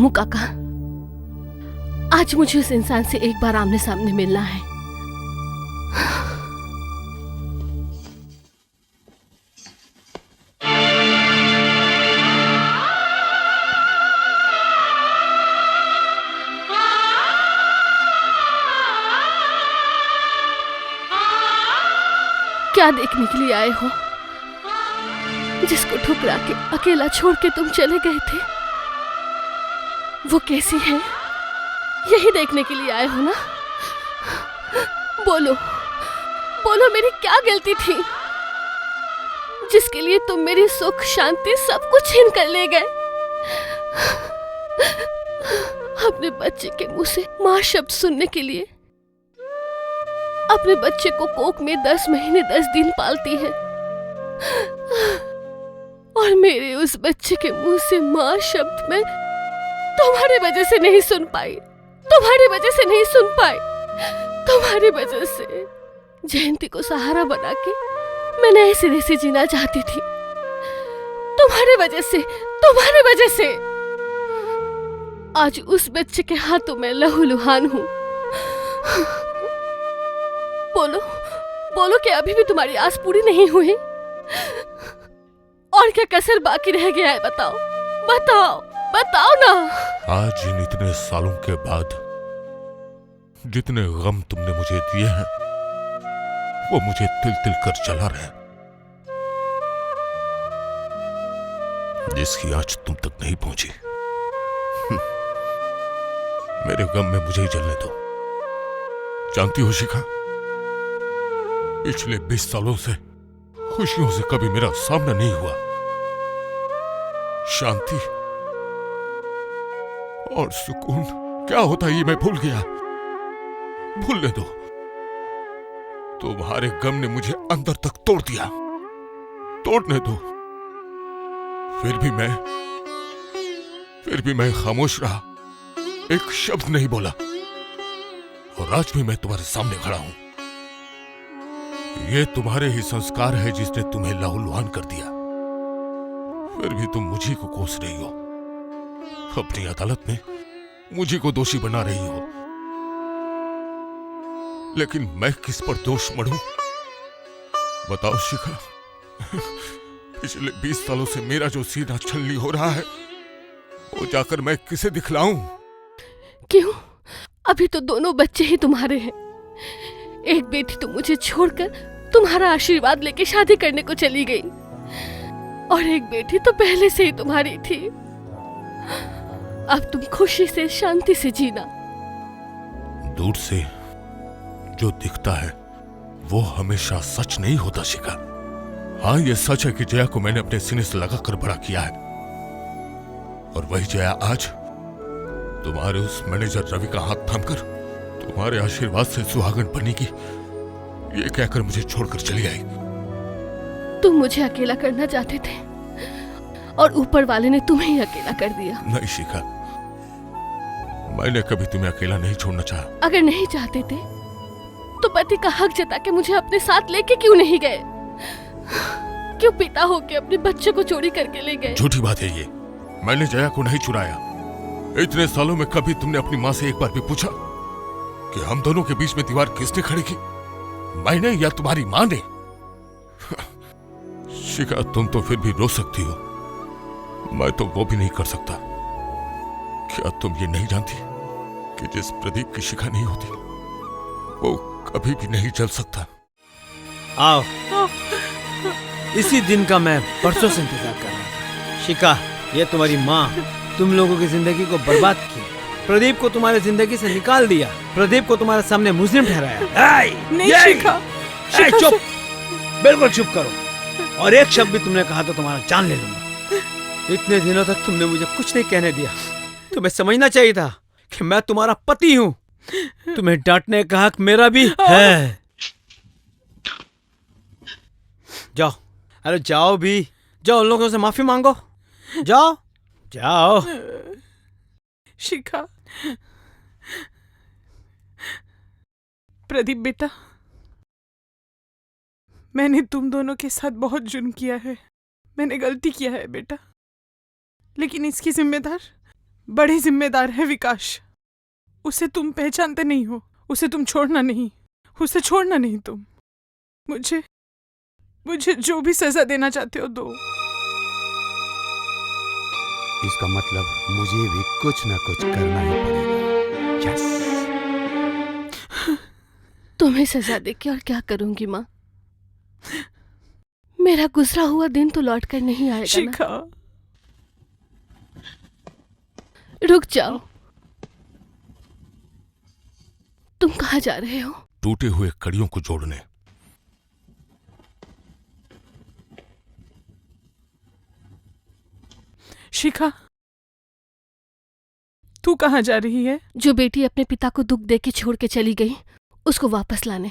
काका, आज मुझे उस इंसान से एक बार आमने सामने मिलना है। क्या देखने के लिए आए हो? जिसको ठुकरा के अकेला छोड़ के तुम चले गए थे, वो कैसी है, यही देखने के लिए आए हो ना? बोलो बोलो, मेरी क्या गलती थी जिसके लिए तुम मेरी सुख शांति सब कुछ छीन कर ले गए? अपने बच्चे के मुंह से माँ शब्द सुनने के लिए अपने बच्चे को कोख में 10 महीने 10 दिन पालती है, और मेरे उस बच्चे के मुंह से माँ शब्द में तुम्हारी वजह से नहीं सुन पाई, तुम्हारी वजह से नहीं सुन पाई, तुम्हारी वजह से। जयंती को सहारा बना के मैं नए सिरे से जीना चाहती थी, तुम्हारी वजह से, तुम्हारी वजह से आज उस बच्चे के हाथों में लहूलुहान हूं। बोलो बोलो, क्या अभी भी तुम्हारी आस पूरी नहीं हुई? और क्या कसर बाकी रह गया है? बताओ बताओ बताओ ना। आज इन इतने सालों के बाद जितने गम तुमने मुझे दिए हैं, वो मुझे तिल तिल कर जला रहे हैं। जिसकी आज तुम तक नहीं पहुंची, मेरे गम में मुझे ही जलने दो। जानती हो शिखा, पिछले 20 सालों से खुशियों से कभी मेरा सामना नहीं हुआ। शांति और सुकून क्या होता है ये मैं भूल गया। भूलने दो। तुम्हारे गम ने मुझे अंदर तक तोड़ दिया, तोड़ने दो। फिर भी मैं खामोश रहा, एक शब्द नहीं बोला, और आज भी मैं तुम्हारे सामने खड़ा हूं। ये तुम्हारे ही संस्कार है जिसने तुम्हें लहूलुहान कर दिया। फिर भी तुम मुझी को कोस रही हो, अपनी अदालत में मुझी को दोषी बना रही हो। लेकिन मैं किस पर दोष मढ़ूं? बताओ शिखा, पिछले 20 सालों से मेरा जो सीना छलनी हो रहा है, वो जाकर मैं किसे दिखलाऊं? क्यों? अभी तो दोनों बच्चे ही तुम्हारे हैं। एक बेटी तो मुझे छोड़कर तुम्हारा आशीर्वाद लेके शादी करने को चली गई, और एक बेटी तो पहले से ही तुम्हारी थी। अब तुम खुशी से शांति से जीना। दूर से जो दिखता है वो हमेशा सच नहीं होता शिखा। हाँ, ये सच है कि जया को मैंने अपने सीने से लगाकर बड़ा किया है, और वही जया आज तुम्हारे उस मैनेजर रवि का हाथ थामकर तुम्हारे आशीर्वाद से सुहागन बनेगी, ये कहकर मुझे छोड़कर चली आई। तुम मुझे अकेला करना चाहते थे, और ऊपर वाले ने तुम्हें ही अकेला कर दिया। नहीं शिखा, मैंने कभी तुम्हें अकेला नहीं छोड़ना चाहा। अगर नहीं चाहते थे तो पति का हक जता के मुझे अपने साथ लेके क्यों नहीं गए? क्यों पिता होके अपने बच्चे को चोरी करके ले गए? झूठी बात है ये। मैंने जया को नहीं चुराया। इतने सालों में कभी तुमने अपनी माँ से एक बार भी पूछा कि हम दोनों के बीच में दीवार किसने खड़ी की, मैंने या तुम्हारी माँ ने? शिखा, तुम तो फिर भी रो सकती हो, मैं तो वो भी नहीं कर सकता। क्या तुम ये नहीं जानती कि जिस प्रदीप की शिखा नहीं होती वो कभी भी नहीं जल सकता? आओ, इसी दिन का मैं परसों से इंतजार कर रहा था। शिखा, ये तुम्हारी माँ तुम लोगों की जिंदगी को बर्बाद किया, प्रदीप को तुम्हारी जिंदगी से निकाल दिया, प्रदीप को तुम्हारे सामने मुजरिम ठहराया। नहीं शिखा, चुप, बिल्कुल चुप करो। और एक शब्द भी तुमने कहा तो तुम्हारा जान ले लूंगा। इतने दिनों तक तुमने मुझे कुछ नहीं कहने दिया। तुम्हें समझना चाहिए था कि मैं तुम्हारा पति हूँ। तुम्हें डांटने का हक मेरा भी है। जाओ, अरे जाओ भी, जाओ, उन लोगों से माफी मांगो। जाओ जाओ। शिखा, प्रदीप बेटा, मैंने तुम दोनों के साथ बहुत जुर्म किया है, मैंने गलती किया है बेटा, लेकिन इसकी जिम्मेदार बड़े जिम्मेदार है विकास। उसे तुम पहचानते नहीं हो। उसे तुम छोड़ना नहीं, उसे छोड़ना नहीं तुम। मुझे जो भी सजा देना चाहते हो दो। इसका मतलब मुझे भी कुछ ना कुछ करना ही पड़ेगा। यस। तुम्हें सजा देके और क्या करूंगी माँ? मेरा गुजरा हुआ दिन तो लौट कर नहीं आएगा ना। शिखा, रुक जाओ। तुम कहाँ जा रहे हो? टूटे हुए कड़ियों को जोड़ने। शिखा, तू कहाँ जा रही है? जो बेटी अपने पिता को दुख दे के छोड़ के चली गई, उसको वापस लाने।